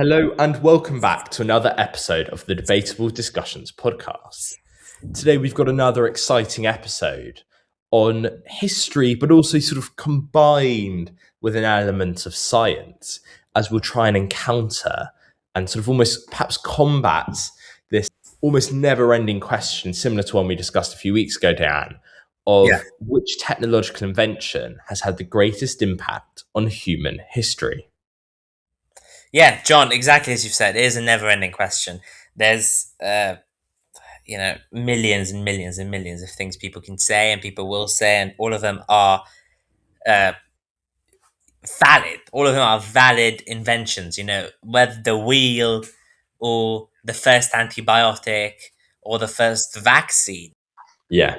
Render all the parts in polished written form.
Hello and welcome back to another episode of the Debatable Discussions podcast. Today we've got another exciting episode on history, but also sort of combined with an element of science as we'll try and encounter and sort of almost perhaps combat this almost never-ending question, similar to one we discussed a few weeks ago, Dan, of which technological invention has had the greatest impact on human history. Yeah, John, exactly as you've said, it is a never-ending question. There's, millions and millions and millions of things people can say and people will say, and all of them are uh, valid. All of them are valid inventions. Whether the wheel or the first antibiotic or the first vaccine, Yeah.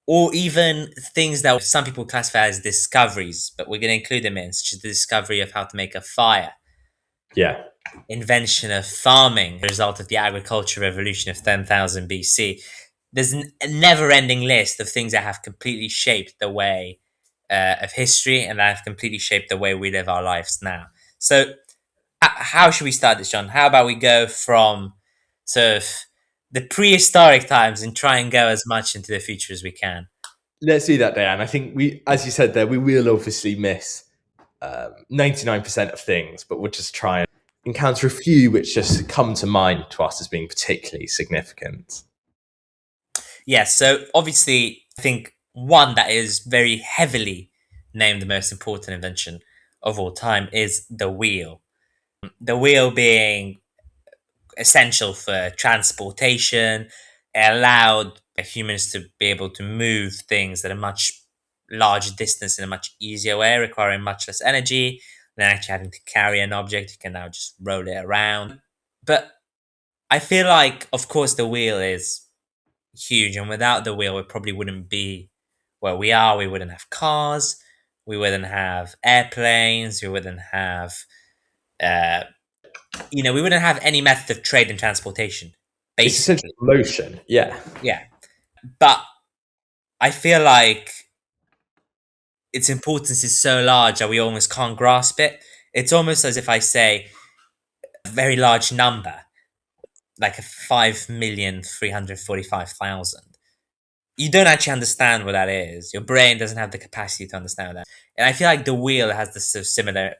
or even things that some people classify as discoveries, but we're going to include them in, such as the discovery of how to make a fire. Yeah. Invention of farming, the result of the agricultural revolution of 10,000 BC. There's a never-ending list of things that have completely shaped the way of history and that have completely shaped the way we live our lives now. So, how should we start this, John? How about we go from sort of the prehistoric times and try and go as much into the future as we can? Let's do that, Diane. I think as you said there, we will obviously miss 99% of things, but we'll just try and encounter a few which just come to mind to us as being particularly significant. Yes, so obviously, I think one that is very heavily named the most important invention of all time is the wheel. The wheel being essential for transportation, it allowed humans to be able to move things at a much larger distance in a much easier way, requiring much less energy than actually having to carry an object. You can now just roll it around. But I feel like, of course, the wheel is huge, and without the wheel, we probably wouldn't be where we are. We wouldn't have cars, we wouldn't have airplanes, we wouldn't have, we wouldn't have any method of trade and transportation. It's essentially Basically, motion. Yeah. yeah. But I feel like its importance is so large that we almost can't grasp it. It's almost as if I say a very large number, like a 5,345,000. You don't actually understand what that is. Your brain doesn't have the capacity to understand that. And I feel like the wheel has this sort of similar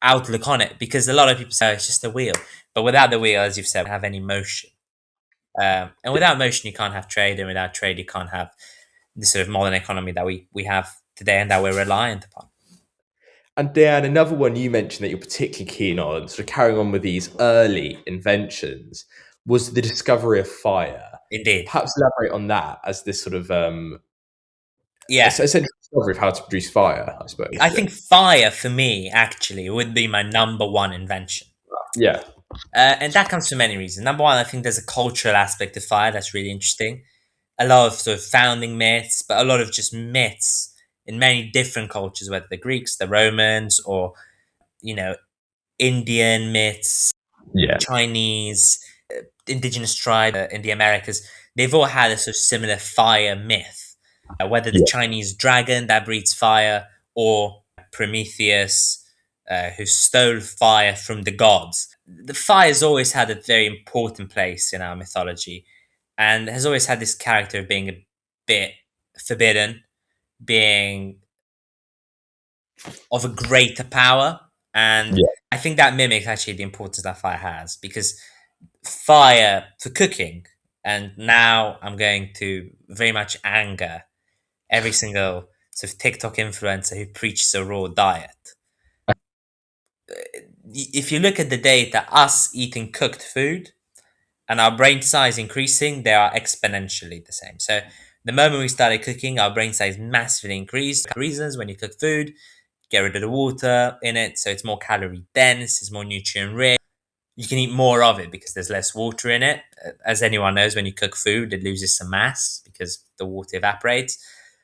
outlook on it, because a lot of people say, "Oh, it's just a wheel." But without the wheel, as you've said, have any motion. And without motion, you can't have trade. And without trade, you can't have the sort of modern economy that we have today and that we're reliant upon. And Dan, another one you mentioned that you're particularly keen on, sort of carrying on with these early inventions, was the discovery of fire. Indeed. Perhaps elaborate on that as this sort of Yeah. essential discovery of how to produce fire, I suppose. I think fire, for me, actually, would be my number one invention. Yeah. And that comes for many reasons. Number one, I think there's a cultural aspect of fire that's really interesting. A lot of sort of founding myths, but a lot of just myths in many different cultures, whether the Greeks, the Romans, or, Indian myths, Yeah. Chinese, indigenous tribe in the Americas. They've all had a sort of similar fire myth, whether the Chinese dragon that breathes fire or Prometheus, who stole fire from the gods. The fire's always had a very important place in our mythology and has always had this character of being a bit forbidden, being of a greater power. And I think that mimics actually the importance that fire has, because fire for cooking, and now I'm going to very much anger every single sort of TikTok influencer who preaches a raw diet. If you look at the data, us eating cooked food and our brain size increasing, they are exponentially the same. So the moment we started cooking, our brain size massively increased. Reasons: when you cook food, get rid of the water in it, so it's more calorie dense, it's more nutrient rich. You can eat more of it because there's less water in it. As anyone knows, when you cook food, it loses some mass because the water evaporates.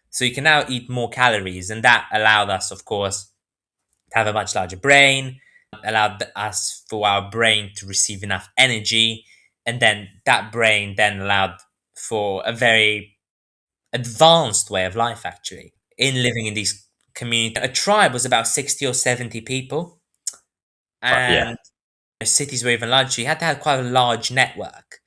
So you can now eat more calories, and that allowed us, of course, to have a much larger brain, allowed us for our brain to receive enough energy, and then that brain then allowed for a very advanced way of life, actually, in living in these communities. A tribe was about 60 or 70 people. Yeah. and cities were even larger. So you had to have quite a large network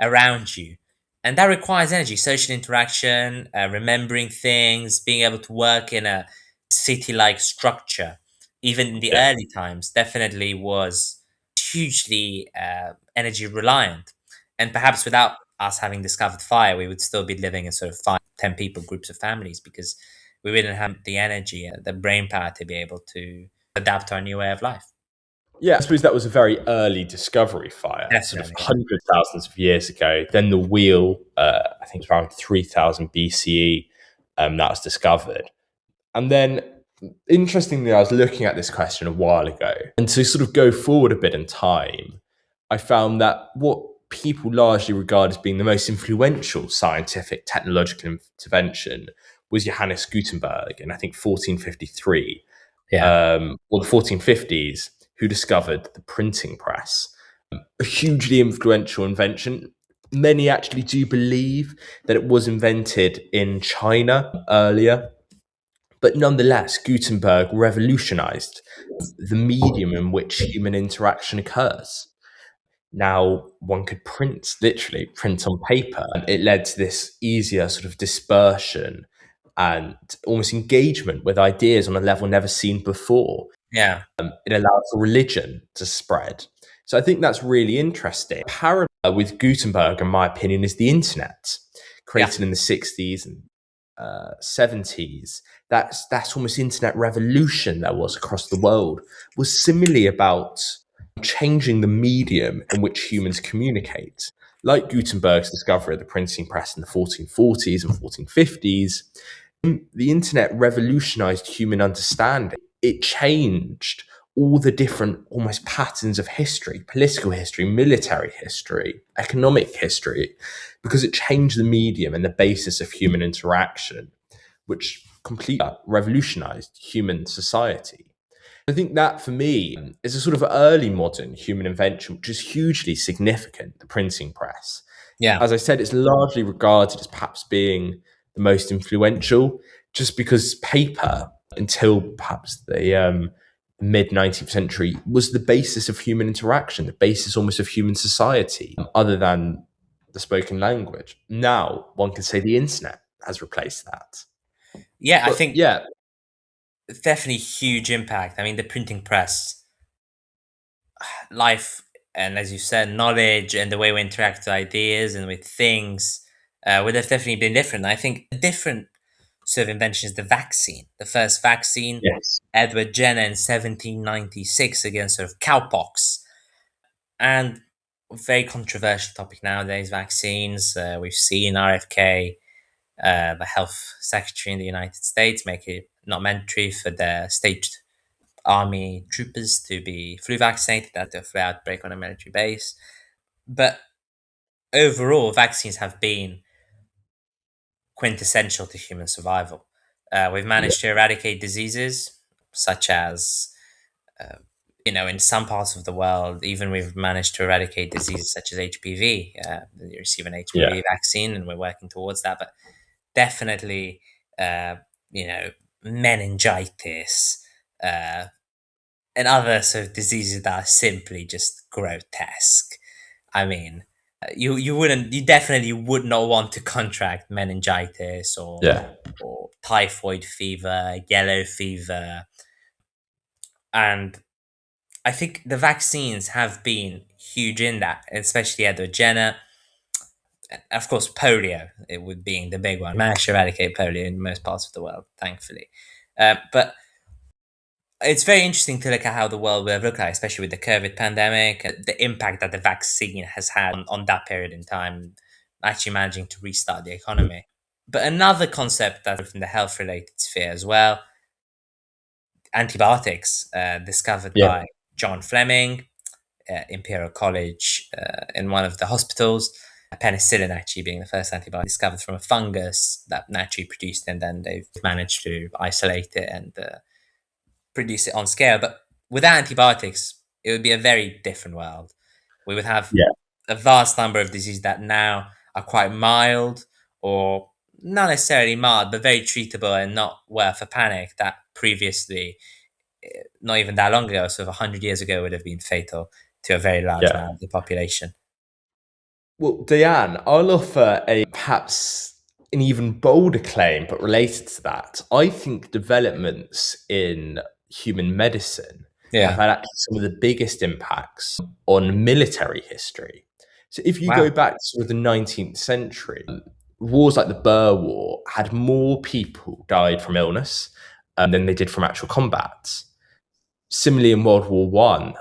around you. And that requires energy, social interaction, remembering things, being able to work in a city like structure, even in the Yeah. early times, definitely was hugely energy reliant. And perhaps without us having discovered fire, we would still be living in sort of 5, 10 people groups of families because we wouldn't have the energy, the brain power to be able to adapt to our new way of life. Yeah, I suppose that was a very early discovery fire, sort of Definitely. hundreds of thousands of years ago. Then the wheel, I think it's around 3000 BCE, that was discovered. And then, interestingly, I was looking at this question a while ago. And to sort of go forward a bit in time, I found that what people largely regard as being the most influential scientific technological intervention was Johannes Gutenberg in, I think, 1453, Yeah. or the 1450s, who discovered the printing press. A hugely influential invention. Many actually do believe that it was invented in China earlier, but nonetheless, Gutenberg revolutionized the medium in which human interaction occurs. Now, one could print, literally print on paper. And it led to this easier sort of dispersion and almost engagement with ideas on a level never seen before. Yeah. It allowed for religion to spread. So I think that's really interesting. Parallel with Gutenberg, in my opinion, is the internet, Yeah. created in the 60s and 70s. That's almost internet revolution that was across the world, was similarly about changing the medium in which humans communicate. Like Gutenberg's discovery of the printing press in the 1440s and 1450s, the internet revolutionized human understanding. It changed all the different almost patterns of history, political history, military history, economic history, because it changed the medium and the basis of human interaction, which completely revolutionized human society. I think that for me is a sort of early modern human invention, which is hugely significant, the printing press. Yeah. As I said, it's largely regarded as perhaps being the most influential, just because paper, until perhaps the mid 19th century, was the basis of human interaction, the basis almost of human society, other than the spoken language. Now, one can say the internet has replaced that. Yeah, I But think yeah, definitely huge impact. I mean, the printing press, life, and as you said, knowledge and the way we interact with ideas and with things would have definitely been different. I think a different sort of invention is the vaccine. The first vaccine, yes, Edward Jenner in 1796 against sort of cowpox. And very controversial topic nowadays, vaccines. We've seen RFK, the health secretary in the United States, make it not mandatory for the state army troopers to be flu vaccinated at the flu outbreak on a military base. But overall, vaccines have been quintessential to human survival. We've yeah, managed to eradicate diseases such as, in some parts of the world, even we've managed to eradicate diseases such as HPV. You receive an yeah, HPV vaccine, and we're working towards that. But definitely, uh, you know, meningitis, uh, and other sort of diseases that are simply just grotesque. I mean, you definitely would not want to contract meningitis yeah, or typhoid fever, yellow fever, and I think the vaccines have been huge in that, especially Edward Jenner. Of course, polio it would being the big one. Managed to eradicate polio in most parts of the world, thankfully. But it's very interesting to look at how the world will have looked like, especially with the COVID pandemic, the impact that the vaccine has had on that period in time, actually managing to restart the economy. But another concept that's from the health related sphere as well, antibiotics, discovered yeah, by John Fleming, Imperial College, in one of the hospitals. Penicillin actually being the first antibiotic discovered from a fungus that naturally produced, and then they've managed to isolate it and produce it on scale. But without antibiotics, it would be a very different world. We would have yeah, a vast number of diseases that now are quite mild or not necessarily mild, but very treatable and not worth a panic that previously not even that long ago, sort of 100 years ago, would have been fatal to a very large Yeah. amount of the population. Well, Diane, I'll offer a perhaps an even bolder claim, but related to that. I think developments in human medicine have Yeah. had actually some of the biggest impacts on military history. So if you go Wow. back to sort of the 19th century, wars like the Boer War had more people died from illness than they did from actual combat. Similarly, in World War One,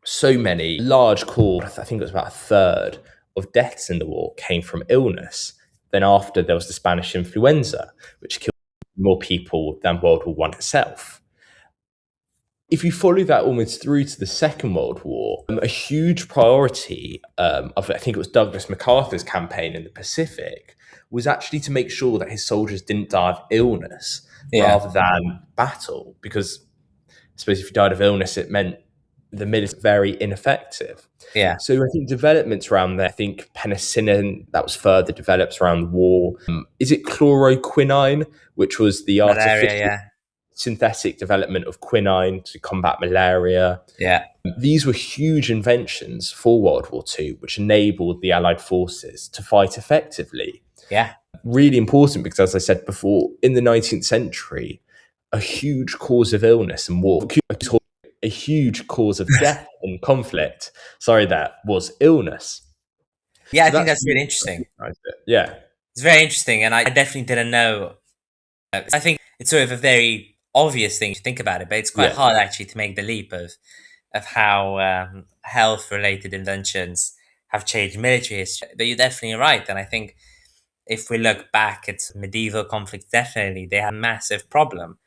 so many large cause, I think it was about a third of deaths in the war came from illness. Then after there was the Spanish influenza, which killed more people than World War One itself. If you follow that almost through to the Second World War, a huge priority of, I think it was Douglas MacArthur's campaign in the Pacific, was actually to make sure that his soldiers didn't die of illness Yeah. rather than battle. Because I suppose if you died of illness, it meant the military very ineffective. Yeah. So I think developments around there, I think penicillin, that was further developed around the war. Is it chloroquine, which was the Malaria. artificial Yeah. synthetic development of quinine to combat malaria? Yeah. These were huge inventions for World War II, which enabled the Allied forces to fight effectively. Yeah. Really important because, as I said before, in the 19th century, a huge cause of illness and war, a huge cause of death and conflict, that was illness. Yeah. So I think that's that's really interesting. yeah. It's very interesting, and I definitely didn't know. I think it's sort of a very obvious thing to think about it, but it's quite Yeah. hard actually to make the leap of how health related inventions have changed military history. But you're definitely right, and I think if we look back at medieval conflicts, definitely they had a massive problem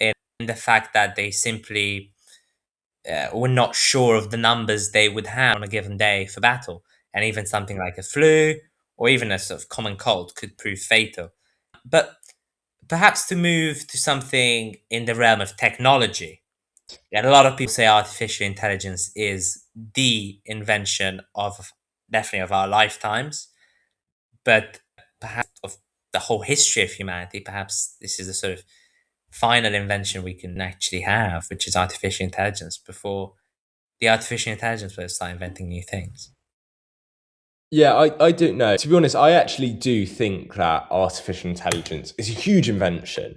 in the fact that they simply were not sure of the numbers they would have on a given day for battle, and even something like a flu or even a sort of common cold could prove fatal. But perhaps to move to something in the realm of technology. And a lot of people say artificial intelligence is the invention of definitely of our lifetimes, but perhaps of the whole history of humanity. Perhaps this is the sort of final invention we can actually have, which is artificial intelligence, before the artificial intelligence will start inventing new things. Yeah, I don't know. To be honest, I actually do think that artificial intelligence is a huge invention,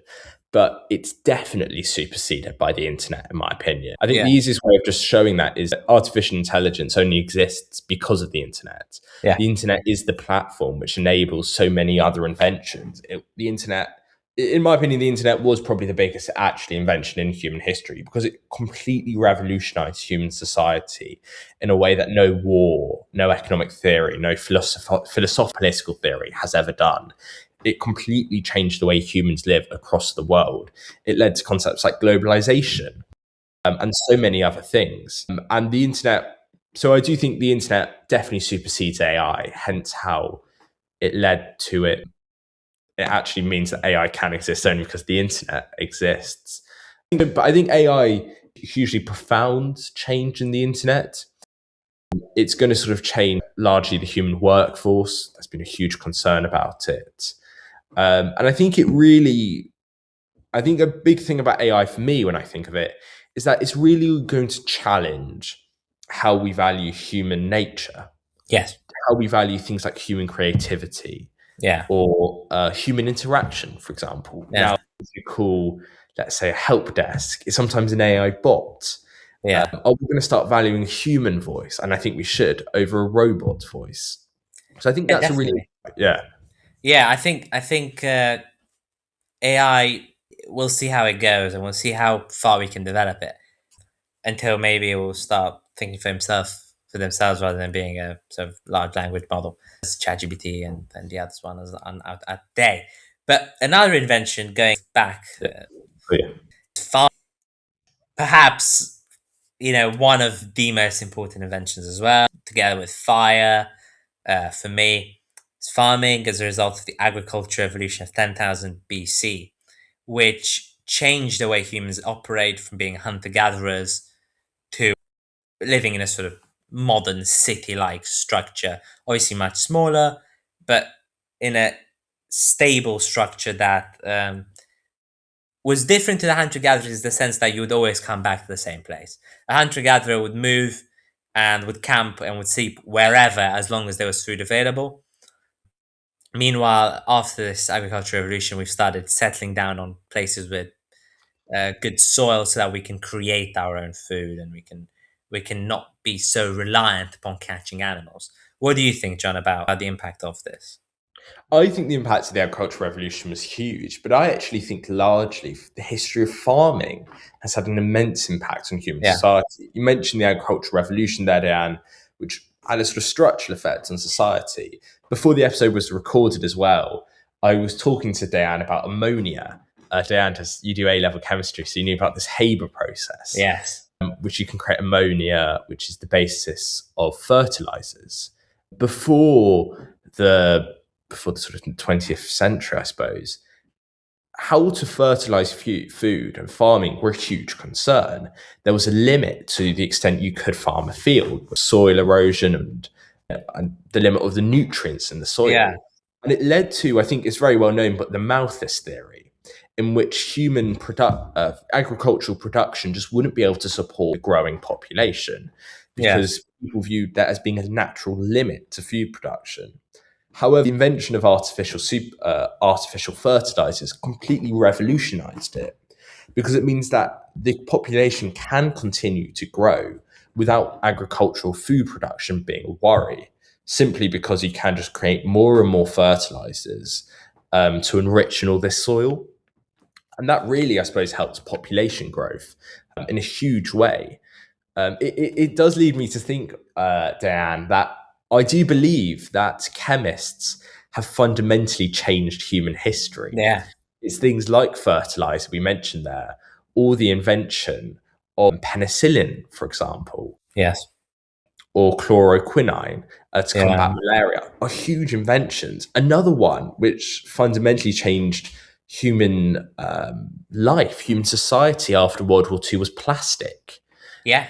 but it's definitely superseded by the internet, in my opinion. I think Yeah. the easiest way of just showing that is that artificial intelligence only exists because of the internet. Yeah. The internet is the platform which enables so many other inventions. The internet, in my opinion, the internet was probably the biggest actually invention in human history because it completely revolutionized human society in a way that no war, no economic theory, no philosophical political theory has ever done. It completely changed the way humans live across the world. It led to concepts like globalization and so many other things. And the internet, so I do think the internet definitely supersedes AI, hence how it led to it. It actually means that AI can exist only because the internet exists. But I think AI hugely profound change in the internet. It's going to sort of change largely the human workforce. There's been a huge concern about it. And I think I think a big thing about AI for me when I think of it is that it's really going to challenge how we value human nature, Yes. how we value things like human creativity Yeah. or human interaction, for example. Yeah. Now, if you call, let's say, a help desk, it's sometimes an AI bot. Yeah. Are we going to start valuing a human voice? And I think we should over a robot voice. So I think Yeah, that's a really, definitely. yeah. Yeah, I think AI. We'll see how it goes, and we'll see how far we can develop it until maybe it will start thinking for themselves, rather than being a sort of large language model, as ChatGPT and the other one is on out at day. But another invention going back Oh, yeah. far, perhaps one of the most important inventions as well, together with fire. For me, is farming as a result of the agriculture revolution of 10,000 BC, which changed the way humans operate from being hunter gatherers to living in a sort of modern city like structure. Obviously, much smaller, but in a stable structure that was different to the hunter-gatherers in the sense that you would always come back to the same place. A hunter-gatherer would move and would camp and would sleep wherever as long as there was food available. Meanwhile, after this agricultural revolution, we've started settling down on places with good soil so that we can create our own food and we can not be so reliant upon catching animals. What do you think, John, about the impact of this? I think the impact of the agricultural revolution was huge, but I actually think largely the history of farming has had an immense impact on human Yeah. society. You mentioned the agricultural revolution there, Diane, which had a sort of structural effect on society. Before the episode was recorded as well, I was talking to Diane about ammonia. Diane, you do A-level chemistry, so you knew about this Haber process, Yes. which you can create ammonia, which is the basis of fertilizers. Before the sort of 20th century, I suppose, how to fertilize food and farming were a huge concern. There was a limit to the extent you could farm a field, with soil erosion and the limit of the nutrients in the Yeah. soil. And it led to, I think it's very well known, but the Malthus theory, in which agricultural production just wouldn't be able to support a growing population Yes. because people viewed that as being a natural limit to food production. However, the invention of artificial fertilizers completely revolutionized it because it means that the population can continue to grow without agricultural food production being a worry, simply because you can just create more and more fertilizers to enrich all this soil. And that really, I suppose, helps population growth in a huge way. It does lead me to think, Diane, that I do believe that chemists have fundamentally changed human history. Yeah. It's things like fertilizer we mentioned there, or the invention of penicillin, for example, Yes. or chloroquine to Yeah. combat malaria, are huge inventions. Another one which fundamentally changed human life, human society after World War II was plastic. Yeah.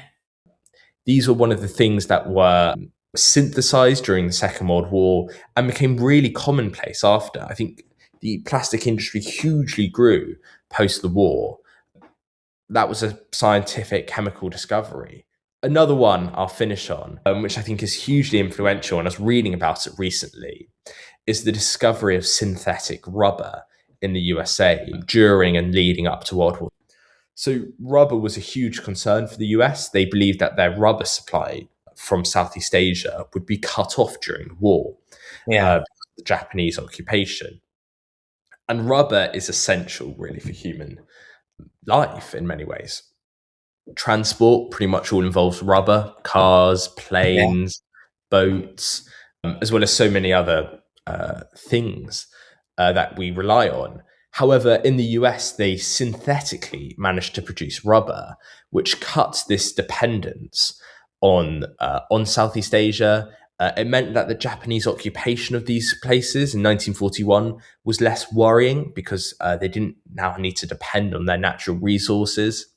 These were one of the things that were synthesized during the Second World War and became really commonplace after. I think the plastic industry hugely grew post the war. That was a scientific chemical discovery. Another one I'll finish on, which I think is hugely influential, and I was reading about it recently, is the discovery of synthetic rubber in the USA during and leading up to World War. So rubber was a huge concern for the US. They believed that their rubber supply from Southeast Asia would be cut off during the war, Yeah. the Japanese occupation. And rubber is essential, really, for human life in many ways. Transport pretty much all involves rubber: cars, Yeah. planes, boats, as well as so many other things that we rely on. However, in the US, they synthetically managed to produce rubber, which cuts this dependence on Southeast Asia. It meant that the Japanese occupation of these places in 1941 was less worrying because they didn't now need to depend on their natural resources.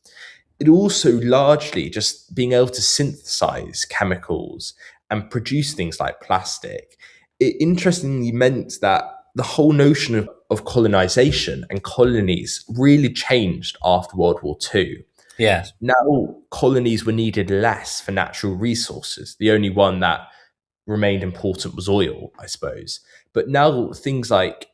It also largely just being able to synthesize chemicals and produce things like plastic. It interestingly meant that the whole notion of colonization and colonies really changed after World War II. Yes. Now, colonies were needed less for natural resources. The only one that remained important was oil, I suppose. But now things like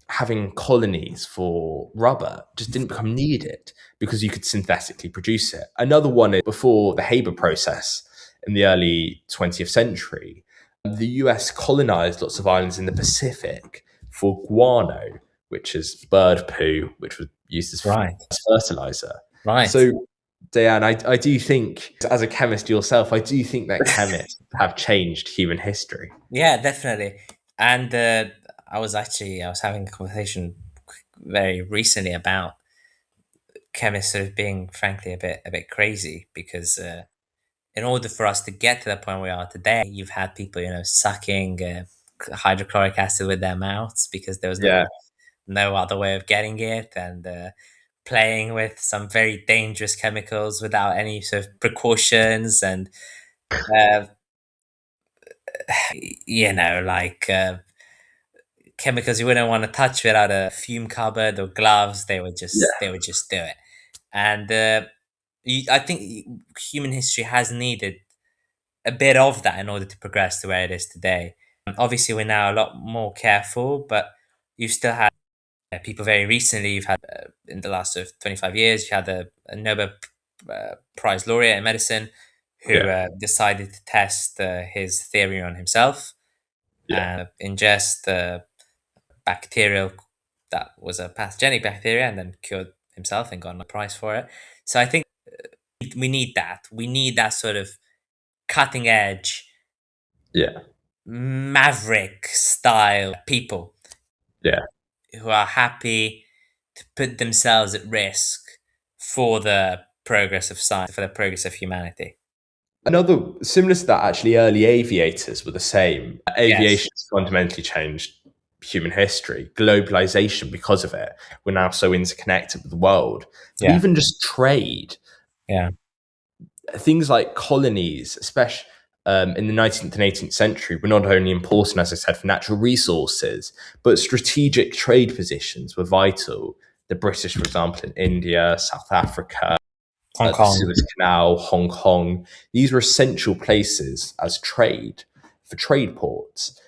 having colonies for rubber just didn't become needed because you could synthetically produce it. Another one is before the Haber process in the early 20th century, the US colonized lots of islands in the Pacific for guano, which is bird poo, which was used as Right. fertilizer. Right. So, Diane, I do think, as a chemist yourself, I do think that chemists have changed human history. Yeah, definitely. And I was having a conversation very recently about chemists sort of being, frankly, a bit crazy because in order for us to get to the point we are today, you've had people, sucking hydrochloric acid with their mouths because there was Yeah. no other way of getting it, and playing with some very dangerous chemicals without any sort of precautions, and uh, like chemicals you wouldn't want to touch without a fume cupboard or gloves. They would Yeah. just do it. And I think human history has needed a bit of that in order to progress to where it is today. Obviously, we're now a lot more careful, but you've still had people very recently. You've had in the last sort of 25 years, you had a Nobel Prize laureate in medicine who Yeah. decided to test his theory on himself Yeah. and ingest bacterial that was a pathogenic bacteria and then cured himself and got a prize for it. So I think we need that. We need that sort of cutting edge, Yeah. maverick style people Yeah. who are happy to put themselves at risk for the progress of science, for the progress of humanity. Another similar to that, actually, early aviators were the same. Yes. Aviation has fundamentally changed human history. Globalization, because of it, we're now so interconnected with the world. But Yeah. even just trade, Yeah. things like colonies, especially in the 19th and 18th century, were not only important, as I said, for natural resources, but strategic trade positions were vital. The British, for example, in India, South Africa, Hong the Kong. Suez Canal, Hong Kong, these were essential places as trade, for trade ports.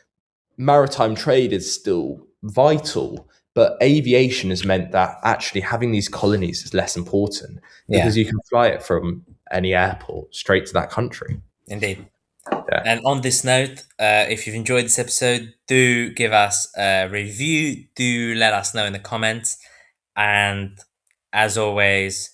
Maritime trade is still vital, but aviation has meant that actually having these colonies is less important Yeah, because you can fly it from any airport straight to that country. indeed. Yeah. And on this note, if you've enjoyed this episode, do give us a review. Do let us know in the comments. And as always,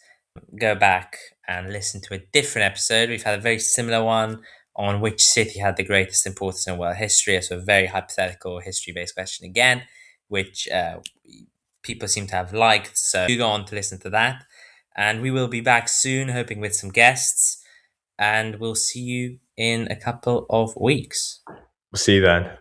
go back and listen to a different episode. We've had a very similar one on which city had the greatest importance in world history. So a very hypothetical history-based question again, which people seem to have liked. So do go on to listen to that. And we will be back soon, hoping with some guests. And we'll see you in a couple of weeks. We'll see you then.